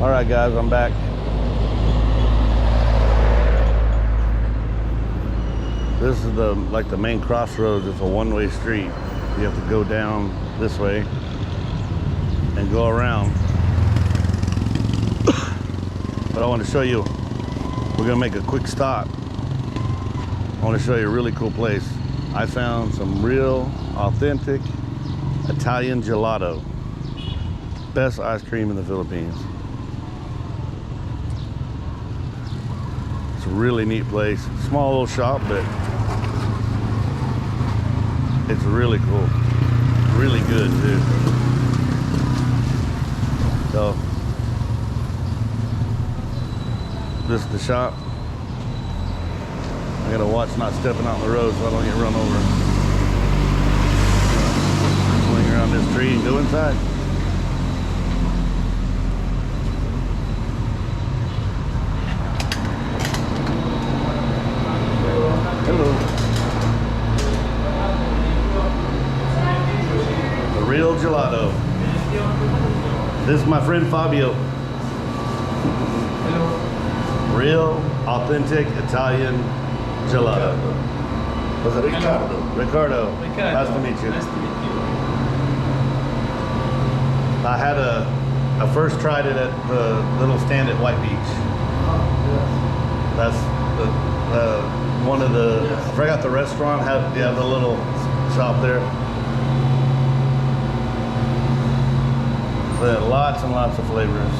All right, guys, I'm back. This is the main crossroads. It's a one-way street. You have to go down this way and go around. But I want to show you, we're gonna make a quick stop. I want to show you a really cool place. I found some real authentic Italian gelato. Best ice cream in the Philippines. It's a really neat place. Small little shop, but it's really cool. Really good too. So this is the shop. I gotta watch not stepping out on the road so I don't get run over. Swing around this tree and go inside. Hello. The real gelato. This is my friend Fabio. Hello. Real, authentic Italian gelato. Was it Ricardo? Ricardo. Nice to meet you. Nice to meet you. I first tried it at the little stand at White Beach. That's one of the, I forgot the restaurant, had the little shop there. They had lots and lots of flavors.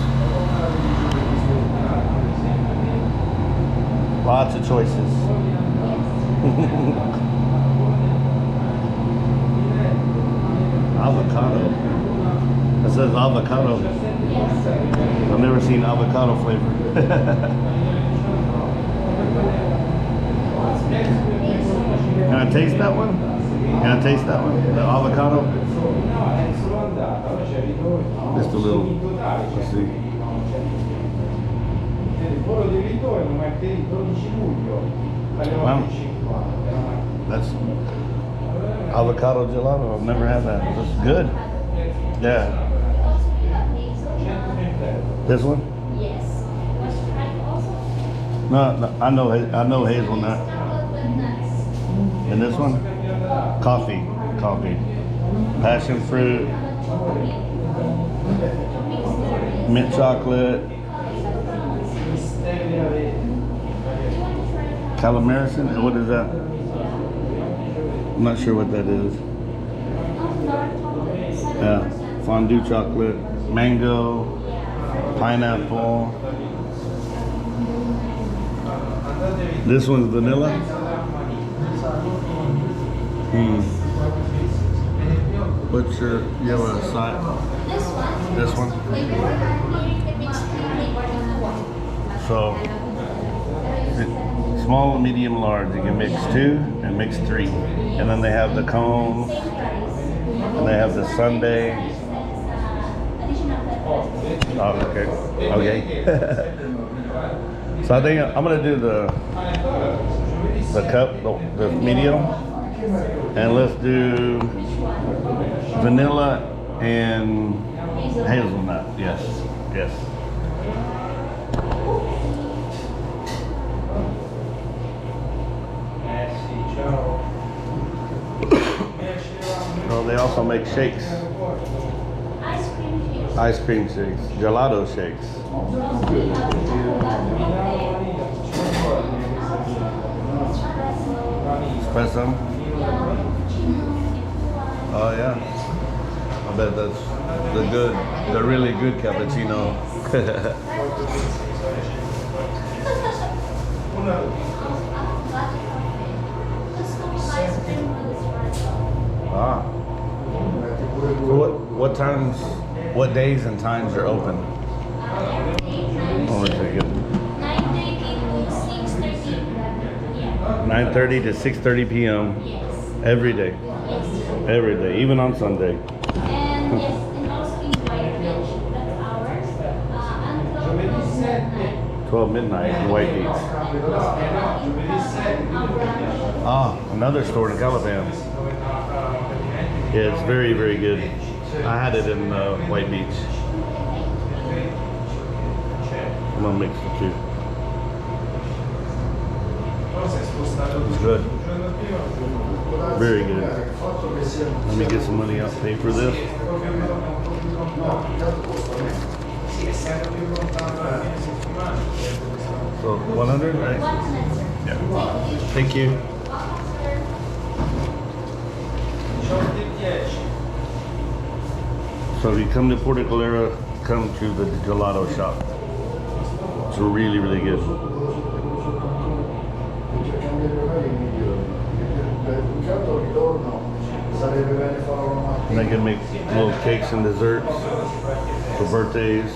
Lots of choices. Avocado. It says avocado. I've never seen avocado flavor. Can I taste that one? Can I taste that one? The avocado? Just a little. Let's see. Wow. That's avocado gelato. I've never had that. That's good. Yeah. This one? Yes. No, I know hazelnut. And this one? Coffee. Passion fruit. Mint chocolate. Calamarisan? What is that? I'm not sure what that is. Yeah. Fondue chocolate. Mango. Pineapple. This one's vanilla. What's your, you have a side? This one? So, small, medium, large. You can mix 2 and mix 3. And then they have the cones. And they have the sundae. Oh, okay. So I think I'm gonna do the cup, the medium, and let's do vanilla and hazelnut. Yes. Oh, they also make shakes. Ice cream shakes, gelato shakes. Espresso. Oh yeah. I bet that's the really good cappuccino. Ah. So what days and times are open? Hold on a second. 9:30 to 6:30 p.m. Yes. Every day. Yes. Every day, even on Sunday. And yes, and also in White Beach, that's ours. Until 12 midnight in White Beach. Ah, another store in Calapan. Yeah, it's very, very good. I had it in White Beach. gonna mix the two. It's good. Very good. Let me get some money out, pay for this. So 100, right? Yeah. Thank you. So if you come to Puerto Galera, come to the gelato shop. It's really, really good. And I can make little cakes and desserts for birthdays.